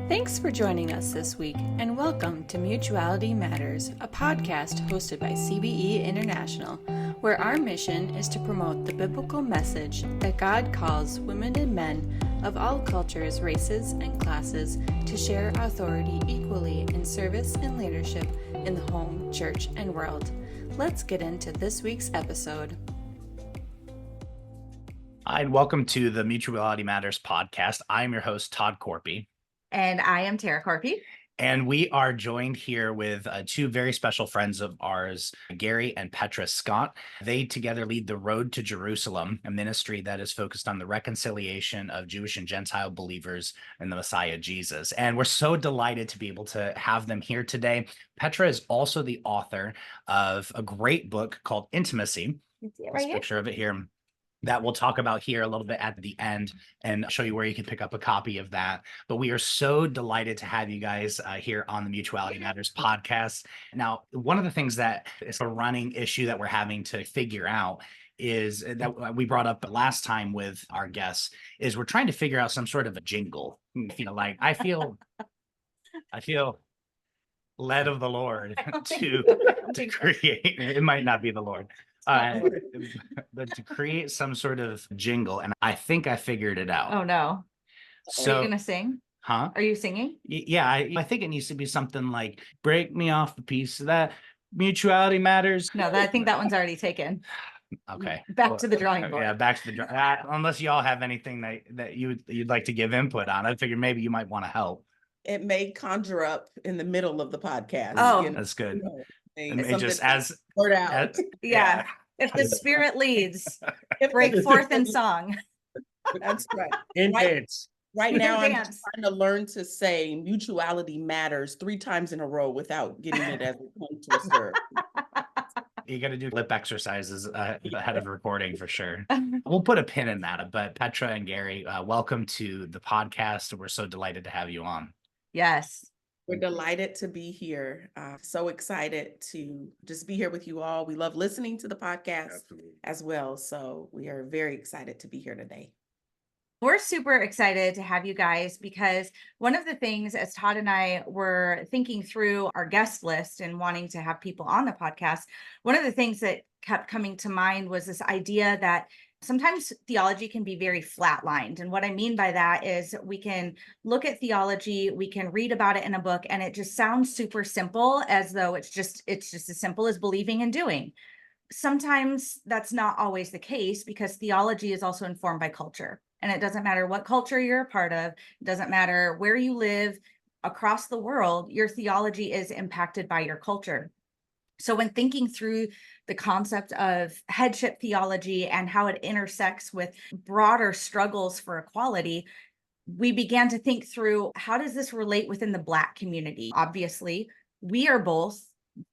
Thanks for joining us this week, and welcome to Mutuality Matters, a podcast hosted by CBE International, where our mission is to promote the biblical message that God calls women and men of all cultures, races, and classes to share authority equally in service and leadership in the home, church, and world. Let's get into this week's episode. Hi, and welcome to the Mutuality Matters podcast. I'm your host, Todd Korpi. And I am Tara Korpi. And we are joined here with two very special friends of ours, Garry and Petra Scott. They together lead the Road to Jerusalem, a ministry that is focused on the reconciliation of Jewish and Gentile believers in the Messiah, Jesus. And we're so delighted to be able to have them here today. Petra is also the author of a great book called Intimacy. Right here. Picture of it here. That we'll talk about here a little bit at the end and show you where you can pick up a copy of that. But we are so delighted to have you guys here on the Mutuality Matters podcast. Now, one of the things that is a running issue that we're having to figure out is that we brought up last time with our guests is we're trying to figure out some sort of a jingle. I feel led of the Lord to create. It might not be the Lord. But to create some sort of jingle, and I think I figured it out. Oh no. So, are you gonna sing? Huh? Are you singing? Yeah, I think it needs to be something like break me off a piece of that. Mutuality Matters. No, I think that one's already taken. Okay. Back to the drawing board. Yeah, back to the drawing. Unless y'all have anything that you'd like to give input on. I figured maybe you might want to help. It may conjure up in the middle of the podcast. Oh, that's good. And it just as out. Yeah. If the Spirit leads, break forth in song. That's right. Intense. Right now, I'm just trying to learn to say Mutuality Matters 3 times in a row without getting it as a tongue twister. You got to do lip exercises ahead of recording for sure. We'll put a pin in that. But Petra and Garry, welcome to the podcast. We're so delighted to have you on. Yes. We're delighted to be here. So excited to just be here with you all. We love listening to the podcast as well. So we are very excited to be here today. We're super excited to have you guys because one of the things, as Todd and I were thinking through our guest list and wanting to have people on the podcast, one of the things that kept coming to mind was this idea that sometimes theology can be very flatlined. And what I mean by that is we can look at theology, we can read about it in a book, and it just sounds super simple, as though it's just as simple as believing and doing. Sometimes that's not always the case because theology is also informed by culture. And it doesn't matter what culture you're a part of, it doesn't matter where you live across the world, your theology is impacted by your culture. So when thinking through the concept of headship theology and how it intersects with broader struggles for equality, we began to think through, how does this relate within the Black community? Obviously, we are both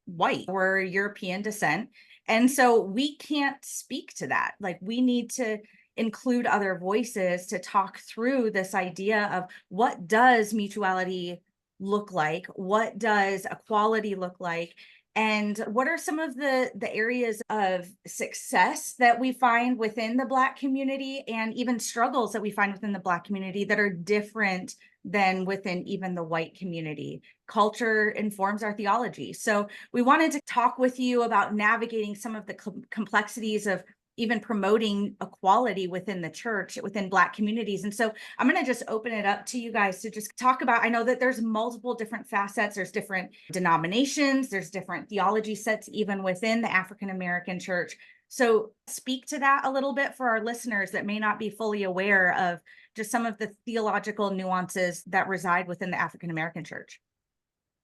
white, we're European descent. And so we can't speak to that. Like, we need to include other voices to talk through this idea of what does mutuality look like? What does equality look like? And what are some of the areas of success that we find within the Black community, and even struggles that we find within the Black community that are different than within even the white community? Culture informs our theology. So we wanted to talk with you about navigating some of the complexities of even promoting equality within the church, within Black communities. And so I'm going to just open it up to you guys to just talk about, I know that there's multiple different facets, there's different denominations, there's different theology sets, even within the African-American church. So speak to that a little bit for our listeners that may not be fully aware of just some of the theological nuances that reside within the African-American church.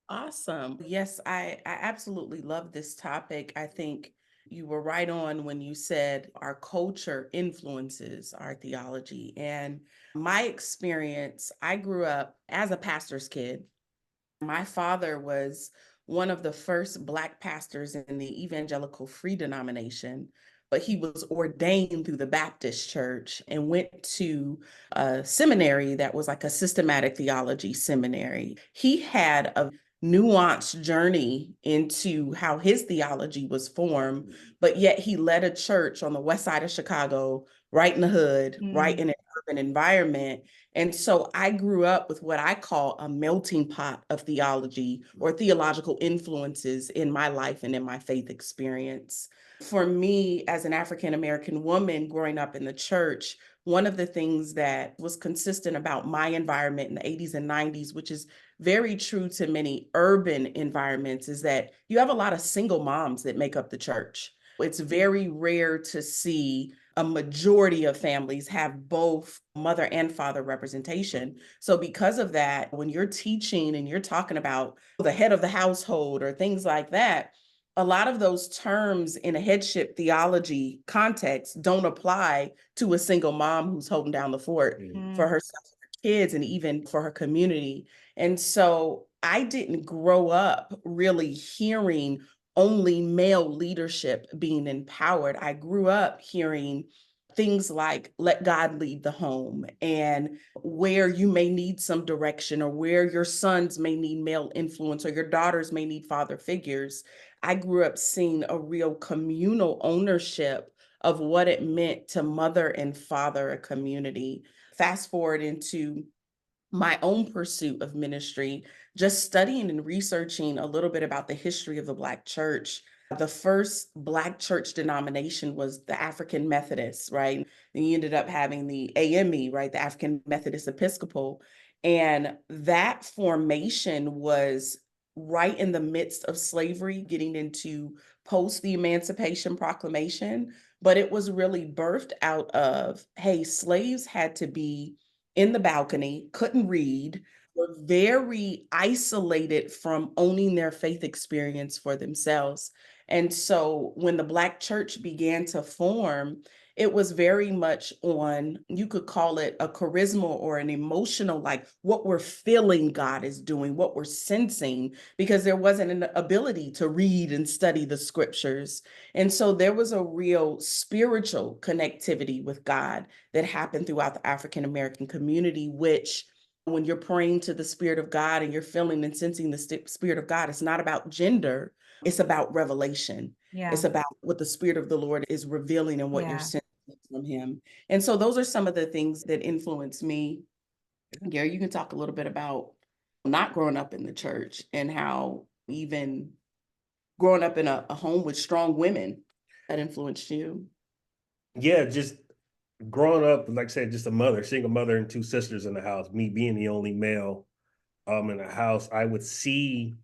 Awesome. Yes, I absolutely love this topic. I think you were right on when you said our culture influences our theology. And my experience, I grew up as a pastor's kid. My father was one of the first Black pastors in the Evangelical Free denomination, but he was ordained through the Baptist church and went to a seminary that was like a systematic theology seminary. He had a nuanced journey into how his theology was formed, but yet he led a church on the west side of Chicago right in the hood, right Mm. in an urban environment. And so I grew up with what I call a melting pot of theology or theological influences in my life and in my faith experience. For me, as an African American woman growing up in the church, one of the things that was consistent about my environment in the 80s and 90s, which is very true to many urban environments, is that you have a lot of single moms that make up the church. It's very rare to see a majority of families have both mother and father representation. So, because of that, when you're teaching and you're talking about the head of the household or things like that, a lot of those terms in a headship theology context don't apply to a single mom who's holding down the fort for Mm. herself, her kids, and even for her community. And so I didn't grow up really hearing only male leadership being empowered. I grew up hearing things like let God lead the home, and where you may need some direction, or where your sons may need male influence, or your daughters may need father figures. I grew up seeing a real communal ownership of what it meant to mother and father a community. Fast forward into my own pursuit of ministry, just studying and researching a little bit about the history of the Black church. The first Black church denomination was the African Methodist, right? And you ended up having the AME, right? The African Methodist Episcopal. And that formation was right in the midst of slavery, getting into post the Emancipation Proclamation. But it was really birthed out of, hey, slaves had to be in the balcony, couldn't read, were very isolated from owning their faith experience for themselves. And so when the Black church began to form, it was very much on, you could call it a charisma or an emotional, like what we're feeling God is doing, what we're sensing, because there wasn't an ability to read and study the scriptures. And so there was a real spiritual connectivity with God that happened throughout the African American community, which when you're praying to the Spirit of God and you're feeling and sensing the Spirit of God, it's not about gender, it's about revelation. Yeah. It's about what the Spirit of the Lord is revealing and what you're Yeah. sensing from Him. And so those are some of the things that influenced me. Gary, you can talk a little bit about not growing up in the church and how even growing up in a home with strong women that influenced you. Yeah, just growing up, like I said, just a mother, single mother and two sisters in the house, me being the only male in the house, I would see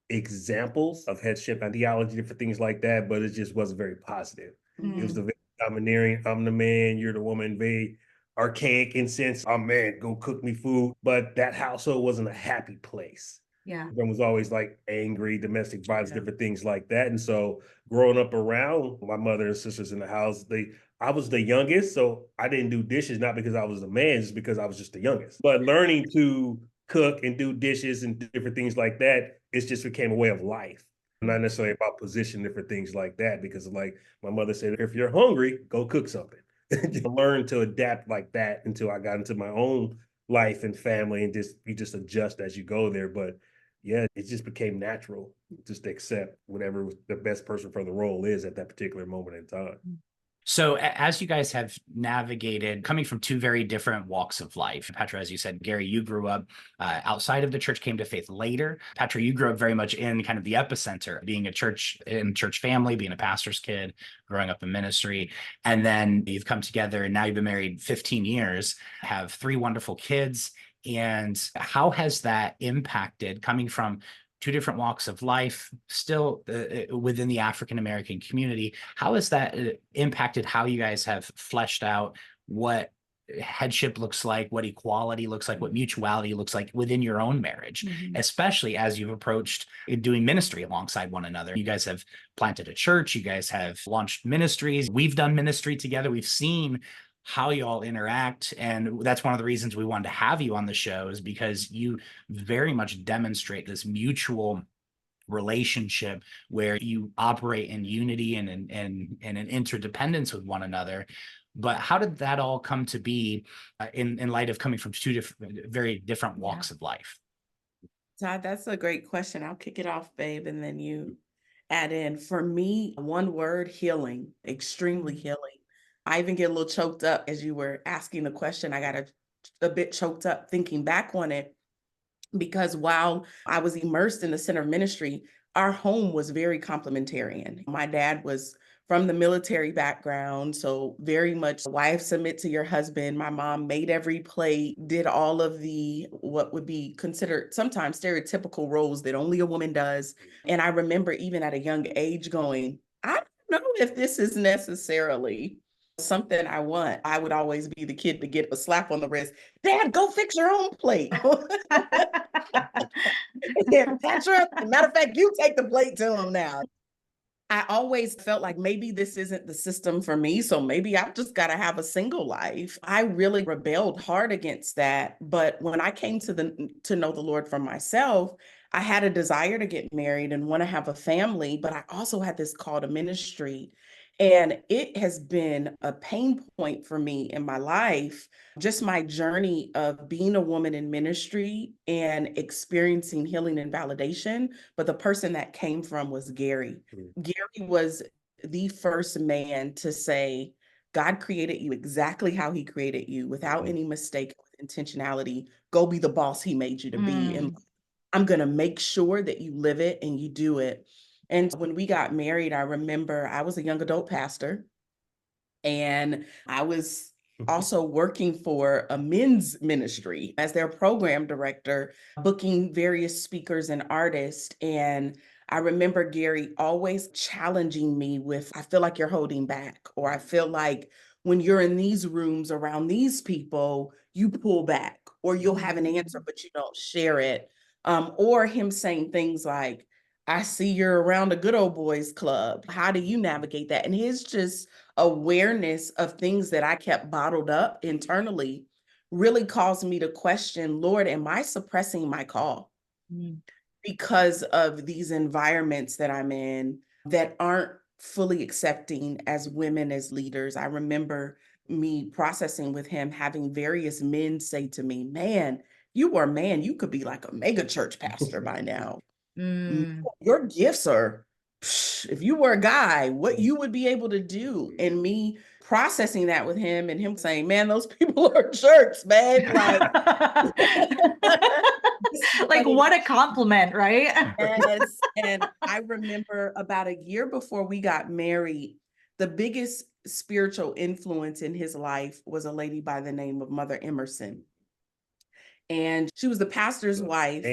examples of headship and theology, different things like that, but it just wasn't very positive. It was Mm. the very domineering, I'm the man, you're the woman, very archaic in sense, I'm man, go cook me food. But that household wasn't a happy place. Yeah. Everyone was always like angry, domestic violence, Yeah. different things like that. And so growing up around my mother and sisters in the house, I was the youngest, so I didn't do dishes, not because I was a man, just because I was just the youngest. But learning to cook and do dishes and different things like that, it just became a way of life. Not necessarily about position, different things like that, because like my mother said, if you're hungry, go cook something. Learn to adapt like that until I got into my own life and family, and just you just adjust as you go there. But yeah, it just became natural just to accept whatever the best person for the role is at that particular moment in time. So as you guys have navigated coming from two very different walks of life, Petra, as you said, Gary, you grew up outside of the church, came to faith later. Petra, you grew up very much in kind of the epicenter, being a church family, being a pastor's kid, growing up in ministry. And then you've come together and now you've been married 15 years, have three wonderful kids. And how has that impacted coming from two different walks of life, still within the African American community? How has that impacted how you guys have fleshed out what headship looks like, what equality looks like, what mutuality looks like within your own marriage, Mhm. especially as you've approached doing ministry alongside one another? You guys have planted a church, you guys have launched ministries, we've done ministry together, we've seen how you all interact. And that's one of the reasons we wanted to have you on the show, is because you very much demonstrate this mutual relationship where you operate in unity and an interdependence with one another. But how did that all come to be in light of coming from two very different walks of life? Todd, that's a great question. I'll kick it off, babe, and then you add in. For me, one word, healing, extremely healing. I even get a little choked up as you were asking the question. I got a bit choked up thinking back on it, because while I was immersed in the center of ministry, our home was very complementarian. My dad was from the military background, so very much wife submit to your husband. My mom made every plate, did all of the what would be considered sometimes stereotypical roles that only a woman does. And I remember even at a young age going, I don't know if this is necessarily something I want. I would always be the kid to get a slap on the wrist. Dad, go fix your own plate. Yeah, Petra, matter of fact, you take the plate to him now. I always felt like maybe this isn't the system for me, so maybe I've just got to have a single life. I really rebelled hard against that. But when I came to know the Lord for myself, I had a desire to get married and want to have a family, but I also had this call to ministry. And it has been a pain point for me in my life, just my journey of being a woman in ministry and experiencing healing and validation. But the person that came from was Garry. Garry was the first man to say, God created you exactly how he created you without any mistake, with intentionality. Go be the boss he made you to be. And I'm going to make sure that you live it and you do it. And when we got married, I remember I was a young adult pastor, and I was also working for a men's ministry as their program director, booking various speakers and artists. And I remember Garry always challenging me with, I feel like you're holding back, or I feel like when you're in these rooms around these people, you pull back, or you'll have an answer, but you don't share it. Or him saying things like, I see you're around a good old boys club. How do you navigate that? And his just awareness of things that I kept bottled up internally really caused me to question, Lord, am I suppressing my call because of these environments that I'm in that aren't fully accepting as women, as leaders? I remember me processing with him, having various men say to me, man, you were a man, you could be like a mega church pastor by now. Your gifts are, if you were a guy, what you would be able to do. And me processing that with him, and him saying, man, those people are jerks, man. Like, what a compliment, right? Yes. And I remember about a year before we got married, the biggest spiritual influence in his life was a lady by the name of Mother Emerson. And she was the pastor's wife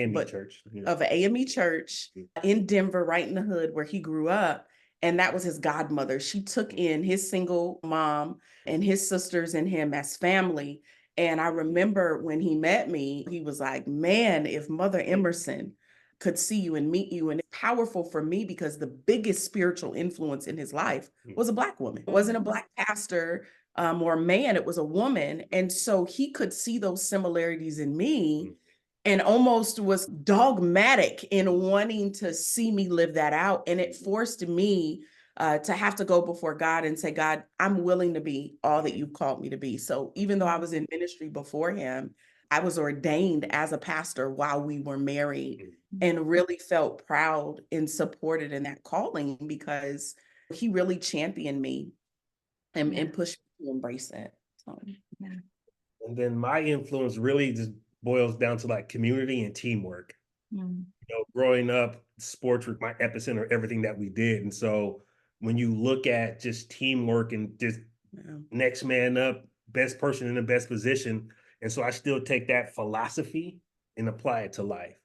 of an AME church in Denver, right in the hood where he grew up. And that was his godmother. She took in his single mom and his sisters and him as family. And I remember when he met me, he was like, man, if Mother Emerson could see you and meet you. And it's powerful for me because the biggest spiritual influence in his life was a Black woman. It wasn't a Black pastor or a man, it was a woman. And so he could see those similarities in me and almost was dogmatic in wanting to see me live that out. And it forced me to have to go before God and say, God, I'm willing to be all that you've called me to be. So even though I was in ministry before him, I was ordained as a pastor while we were married, and really felt proud and supported in that calling because he really championed me and pushed me to embrace it. So, yeah. And then my influence really just boils down to like community and teamwork. You know, growing up, sports were my epicenter, everything that we did. And so when you look at just teamwork and just next man up, best person in the best position. And so I still take that philosophy and apply it to life.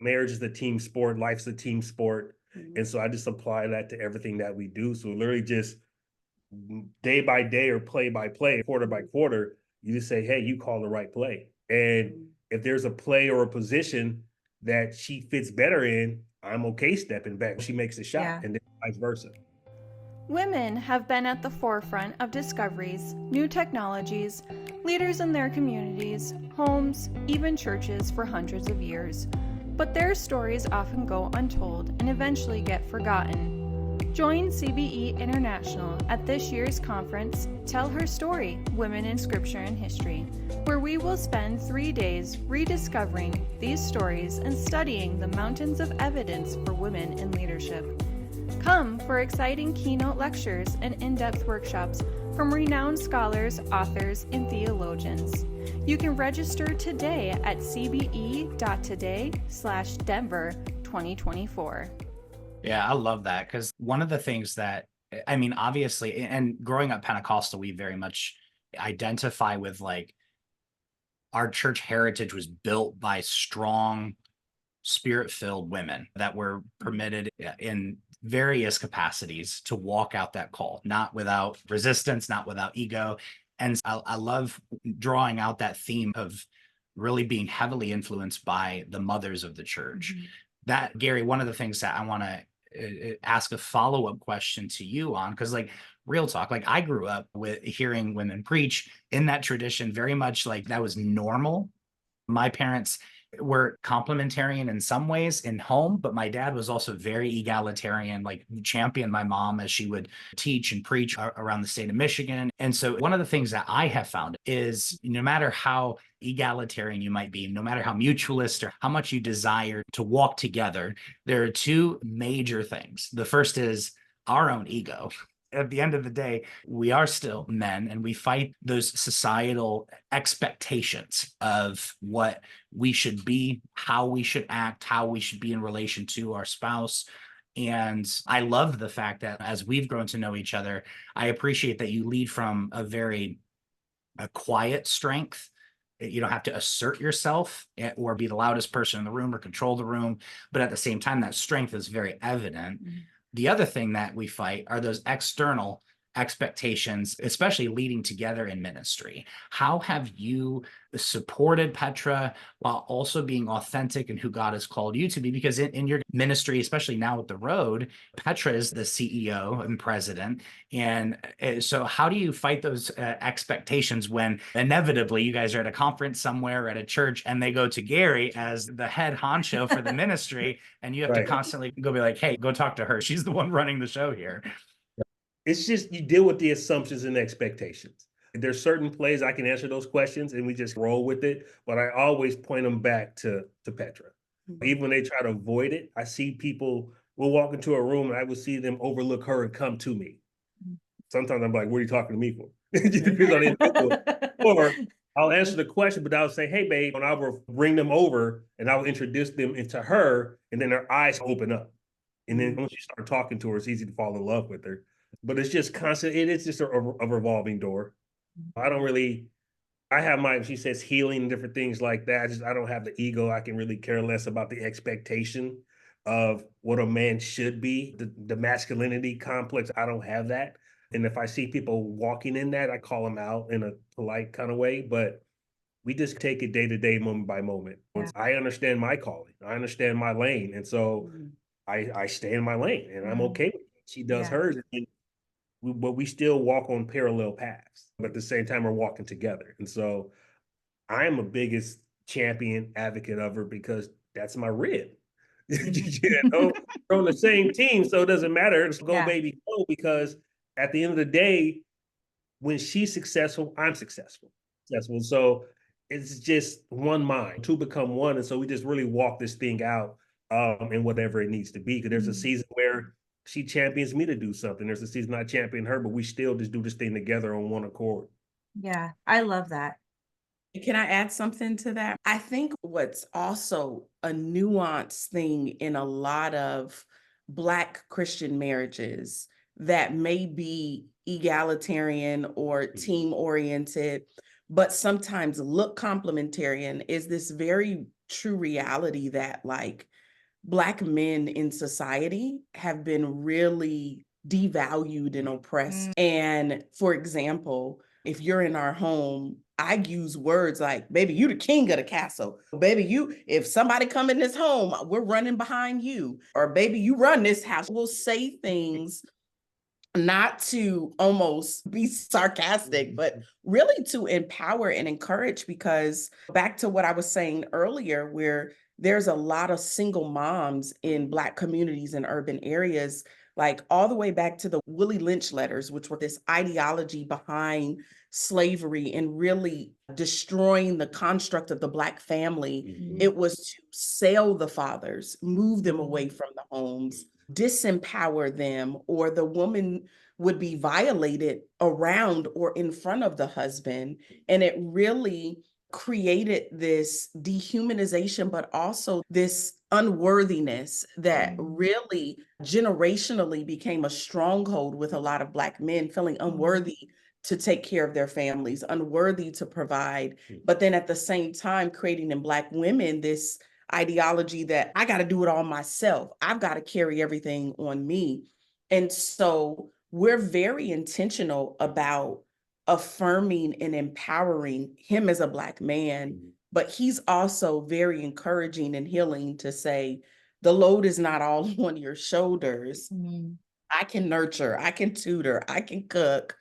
Marriage is a team sport. Life's a team sport. And so I just apply that to everything that we do. So literally just day by day or play by play, quarter by quarter, you just say, hey, you call the right play. And if there's a play or a position that she fits better in, I'm okay stepping back. She makes a shot, and then vice versa. Women have been at the forefront of discoveries, new technologies, leaders in their communities, homes, even churches for hundreds of years. But their stories often go untold and eventually get forgotten. Join CBE International at this year's conference, Tell Her Story, Women in Scripture and History, where we will spend 3 days rediscovering these stories and studying the mountains of evidence for women in leadership. Come for exciting keynote lectures and in-depth workshops from renowned scholars, authors, and theologians. You can register today at cbe.today/Denver 2024. Yeah, I love that, because one of the things that, I mean, obviously, and growing up Pentecostal, we very much identify with, like, our church heritage was built by strong, spirit-filled women that were permitted in various capacities to walk out that call, not without resistance, not without ego. And I love drawing out that theme of really being heavily influenced by the mothers of the church. That, Garry, one of the things that I want to ask a follow-up question to you on, because, like, real talk, like, I grew up with hearing women preach in that tradition, very much like that was normal. My parents were complementarian in some ways in home, but my dad was also very egalitarian, like championed my mom as she would teach and preach around the state of Michigan. And so one of the things that I have found is, no matter how egalitarian you might be, no matter how mutualist or how much you desire to walk together, there are two major things. The first is our own ego. At the end of the day, we are still men, and we fight those societal expectations of what we should be, how we should act, how we should be in relation to our spouse. And I love the fact that as we've grown to know each other, I appreciate that you lead from a quiet strength. You don't have to assert yourself or be the loudest person in the room or control the room, but at the same time, that strength is very evident. The other thing that we fight are those external expectations, especially leading together in ministry. How have you supported Petra while also being authentic in who God has called you to be? Because in your ministry, especially now with The Road, Petra is the CEO and president. And so how do you fight those expectations when inevitably you guys are at a conference somewhere or at a church and they go to Garry as the head honcho for the ministry, and you have to constantly go be like, hey, go talk to her. She's the one running the show here. It's just, you deal with the assumptions and expectations. There's certain plays I can answer those questions and we just roll with it, but I always point them back to Petra. Even when they try to avoid it, I see people will walk into a room and I will see them overlook her and come to me. Sometimes I'm like, what are you talking to me for? It just depends on the individual. Or I'll answer the question, but I'll say, hey, babe, and I will bring them over and I'll introduce them into her, and then their eyes open up. And then once you start talking to her, it's easy to fall in love with her. But it's just constant. It is just a revolving door. I have she says healing and different things like that. I don't have the ego. I can really care less about the expectation of what a man should be, the masculinity complex. I don't have that. And if I see people walking in that, I call them out in a polite kind of way. But we just take it day to day, moment by moment. Once I understand my calling, I understand my lane. And so I stay in my lane, and I'm okay with it. She does hers. And but we still walk on parallel paths, but at the same time, we're walking together. And so I am a biggest champion advocate of her, because that's my rib. We're on the same team, so it doesn't matter. Let's go, baby, go, because at the end of the day, when she's successful, I'm successful. So it's just one mind, two become one. And so we just really walk this thing out in whatever it needs to be. Because there's a season where she champions me to do something. There's a season I champion her, but we still just do this thing together on one accord. Yeah, I love that. Can I add something to that? I think what's also a nuanced thing in a lot of Black Christian marriages that may be egalitarian or team-oriented, but sometimes look complementarian, is this very true reality that, like, Black men in society have been really devalued and oppressed. And for example, if you're in our home, I use words like, baby, you the king of the castle. Baby, if somebody come in this home, we're running behind you. Or baby, you run this house. We'll say things not to almost be sarcastic, but really to empower and encourage, because back to what I was saying earlier, where there's a lot of single moms in Black communities in urban areas, like all the way back to the Willie Lynch letters, which were this ideology behind slavery and really destroying the construct of the Black family. It was to sell the fathers, move them away from the homes, disempower them, or the woman would be violated around or in front of the husband. And it really created this dehumanization, but also this unworthiness that really generationally became a stronghold with a lot of Black men feeling unworthy to take care of their families, unworthy to provide, but then at the same time creating in Black women this ideology that I got to do it all myself. I've got to carry everything on me. And so we're very intentional about affirming and empowering him as a Black man, but he's also very encouraging and healing to say, the load is not all on your shoulders. I can nurture, I can tutor, I can cook,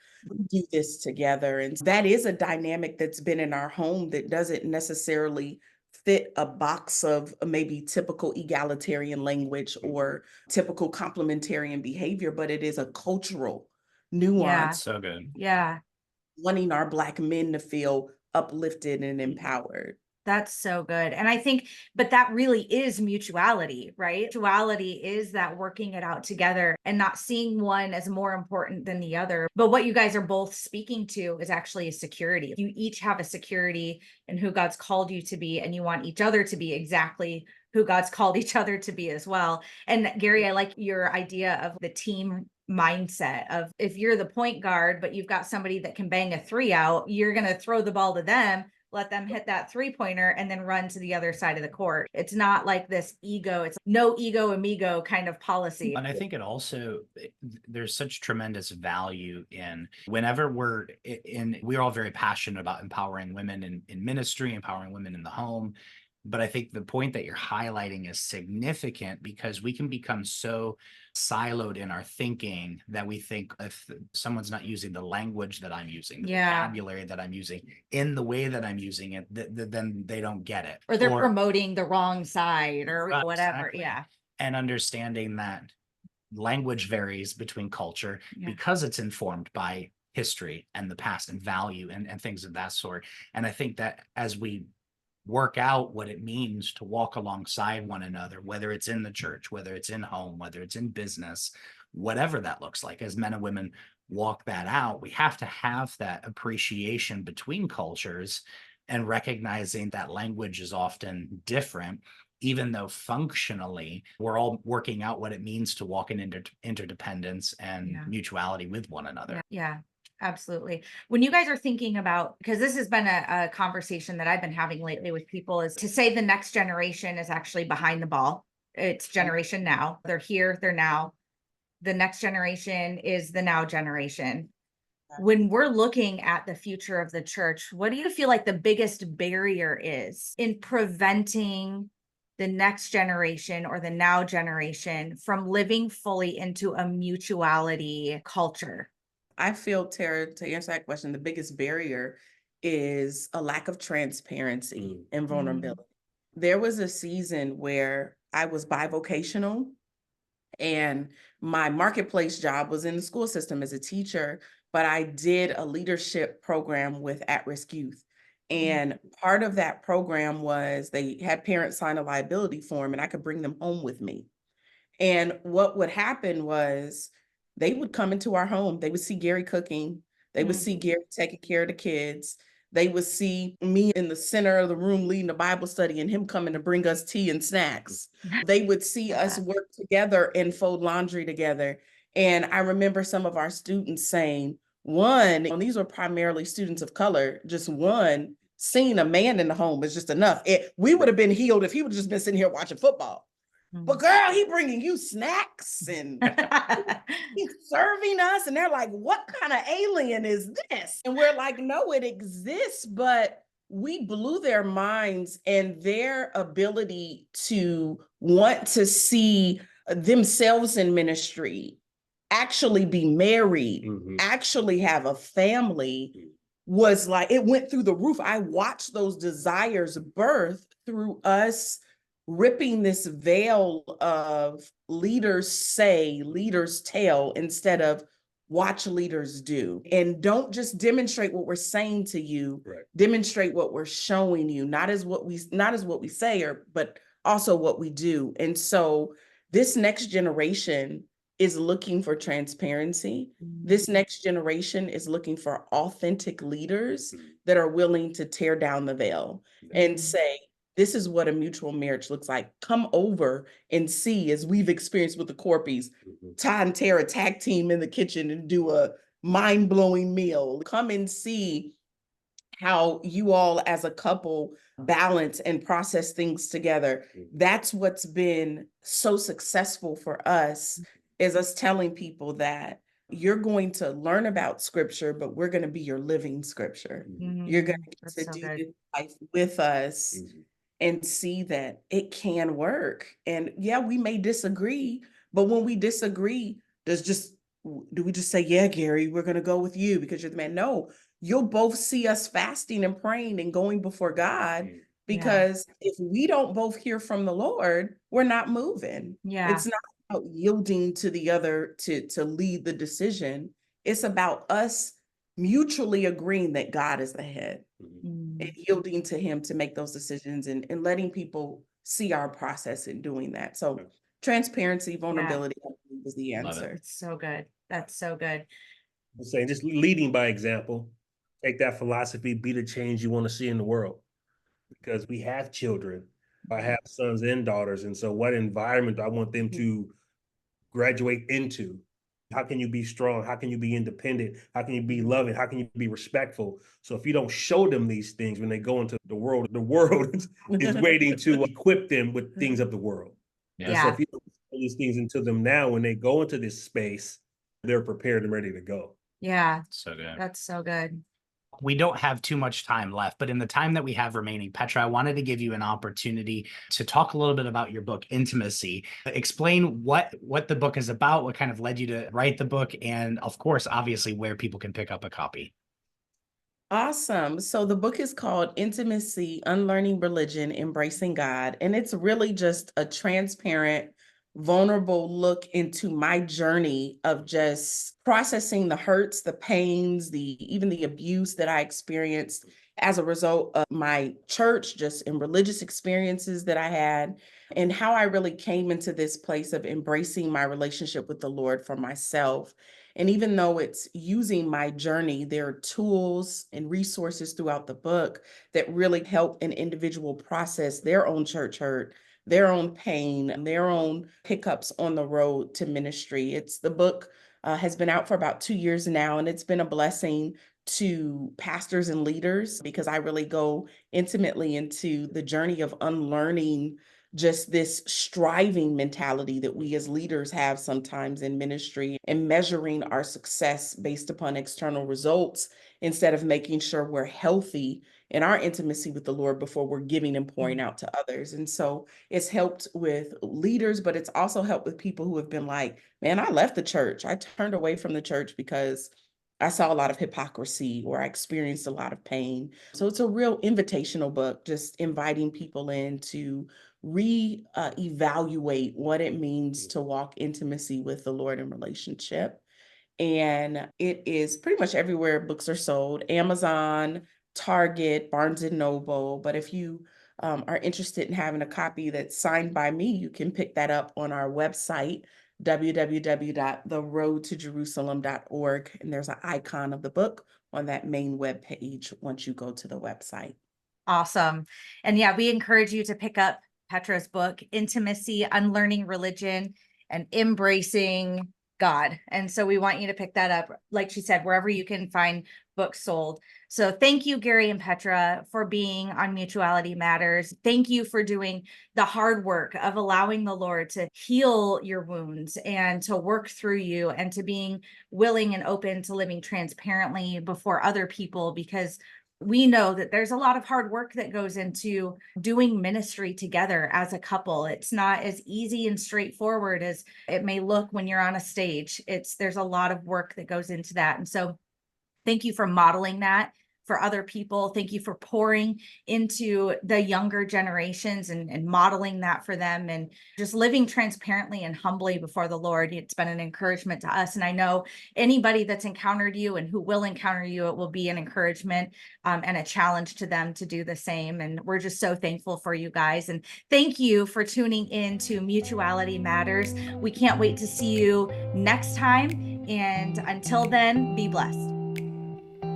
do this together. And that is a dynamic that's been in our home that doesn't necessarily fit a box of maybe typical egalitarian language or typical complementarian behavior, but it is a cultural nuance. So good. Yeah. Wanting our Black men to feel uplifted and empowered. That's so good. And I think, but that really is mutuality, right? Mutuality is that working it out together and not seeing one as more important than the other. But what you guys are both speaking to is actually a security. You each have a security in who God's called you to be, and you want each other to be exactly who God's called each other to be as well. And Garry, I like your idea of the team mindset of, if you're the point guard, but you've got somebody that can bang a three out, you're going to throw the ball to them, let them hit that 3-pointer, and then run to the other side of the court. It's not like this ego, it's no ego amigo kind of policy. And I think it also, there's such tremendous value in whenever we're all very passionate about empowering women in ministry, empowering women in the home. But I think the point that you're highlighting is significant, because we can become so siloed in our thinking that we think if someone's not using the language that I'm using, the vocabulary that I'm using, in the way that I'm using it, then they don't get it. Or they're promoting the wrong side or whatever. Exactly. Yeah. And understanding that language varies between culture because it's informed by history and the past and value and things of that sort. And I think that as we work out what it means to walk alongside one another, whether it's in the church, whether it's in home, whether it's in business, whatever that looks like, as men and women walk that out, we have to have that appreciation between cultures and recognizing that language is often different, even though functionally we're all working out what it means to walk in interdependence and mutuality with one another. Yeah. Absolutely. When you guys are thinking about, because this has been a conversation that I've been having lately with people, is to say the next generation is actually behind the ball. It's generation now. They're here, they're now. The next generation is the now generation. When we're looking at the future of the church, what do you feel like the biggest barrier is in preventing the next generation or the now generation from living fully into a mutuality culture? I feel, Tara, to answer that question, the biggest barrier is a lack of transparency and vulnerability. There was a season where I was bivocational, and my marketplace job was in the school system as a teacher, but I did a leadership program with at-risk youth. And part of that program was they had parents sign a liability form, and I could bring them home with me. And what would happen was, they would come into our home. They would see Garry cooking. They would see Garry taking care of the kids. They would see me in the center of the room leading the Bible study and him coming to bring us tea and snacks. They would see us work together and fold laundry together. And I remember some of our students saying, and these were primarily students of color, just one, seeing a man in the home is just enough. We would have been healed if he would have just been sitting here watching football. But girl, he bringing you snacks and he's serving us. And they're like, what kind of alien is this? And we're like, no, it exists. But we blew their minds, and their ability to want to see themselves in ministry, actually be married, actually have a family, was like, it went through the roof. I watched those desires birth through us ripping this veil of leaders say, leaders tell, instead of watch leaders do. And don't just demonstrate what we're saying to you, demonstrate what we're showing you, not as what we say, but also what we do. And so this next generation is looking for transparency. This next generation is looking for authentic leaders that are willing to tear down the veil and say, this is what a mutual marriage looks like. Come over and see, as we've experienced with the Korpis, Todd and Tara tag team in the kitchen and do a mind-blowing meal. Come and see how you all as a couple balance and process things together. That's what's been so successful for us, is us telling people that you're going to learn about scripture, but we're going to be your living scripture. You're going to That's get so to do good. this life with us and see that it can work. And yeah, we may disagree, but when we disagree, do we just say, yeah, Gary, we're going to go with you because you're the man? No, you'll both see us fasting and praying and going before God, because if we don't both hear from the Lord, we're not moving. Yeah. It's not about yielding to the other to lead the decision. It's about us mutually agreeing that God is the head and yielding to him to make those decisions, and letting people see our process in doing that. So transparency, vulnerability, I believe, is the Love it. answer. It's so good. That's so good. I'm saying just leading by example. Take that philosophy, be the change you want to see in the world. Because we have children. I have sons and daughters. And so what environment do I want them to graduate into? How can you be strong? How can you be independent? How can you be loving? How can you be respectful? So if you don't show them these things when they go into the world is waiting to equip them with things of the world. And so if you don't show these things into them now, when they go into this space, they're prepared and ready to go. Yeah. So good. That's so good. We don't have too much time left, but in the time that we have remaining, Petra, I wanted to give you an opportunity to talk a little bit about your book, Intimacy. Explain what the book is about, what kind of led you to write the book, and of course, obviously, where people can pick up a copy. Awesome. So the book is called Intimacy, Unlearning Religion, Embracing God. And it's really just a transparent, vulnerable look into my journey of just processing the hurts, the pains, even the abuse that I experienced as a result of my church, just in religious experiences that I had, and how I really came into this place of embracing my relationship with the Lord for myself. And even though it's using my journey, there are tools and resources throughout the book that really help an individual process their own church hurt, their own pain, and their own hiccups on the road to ministry. The book has been out for about 2 years now, and it's been a blessing to pastors and leaders, because I really go intimately into the journey of unlearning just this striving mentality that we as leaders have sometimes in ministry, and measuring our success based upon external results instead of making sure we're healthy in our intimacy with the Lord before we're giving and pouring out to others. And so it's helped with leaders, but it's also helped with people who have been like, man, I left the church. I turned away from the church because I saw a lot of hypocrisy, or I experienced a lot of pain. So it's a real invitational book, just inviting people in to evaluate what it means to walk intimacy with the Lord in relationship. And it is pretty much everywhere books are sold: Amazon, Target, Barnes and Noble. But if you are interested in having a copy that's signed by me, you can pick that up on our website, www.theroadtojerusalem.org. And there's an icon of the book on that main web page once you go to the website. Awesome. And yeah, we encourage you to pick up Petra's book, Intimacy, Unlearning Religion, and Embracing God. And so we want you to pick that up, like she said, wherever you can find books sold. So thank you, Gary and Petra, for being on Mutuality Matters. Thank you for doing the hard work of allowing the Lord to heal your wounds and to work through you, and to being willing and open to living transparently before other people, because we know that there's a lot of hard work that goes into doing ministry together as a couple. It's not as easy and straightforward as it may look when you're on a stage. There's a lot of work that goes into that. And so thank you for modeling that for other people. Thank you for pouring into the younger generations and modeling that for them and just living transparently and humbly before the Lord. It's been an encouragement to us. And I know anybody that's encountered you and who will encounter you, it will be an encouragement and a challenge to them to do the same. And we're just so thankful for you guys. And thank you for tuning in to Mutuality Matters. We can't wait to see you next time. And until then, be blessed.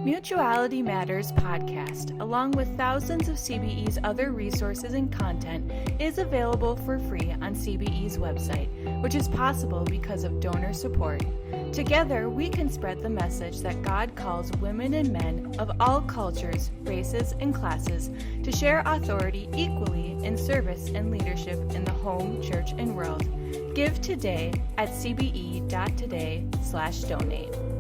Mutuality Matters podcast, along with thousands of CBE's other resources and content, is available for free on CBE's website, which is possible because of donor support. Together, we can spread the message that God calls women and men of all cultures, races, and classes to share authority equally in service and leadership in the home, church, and world. Give today at cbe.today/donate.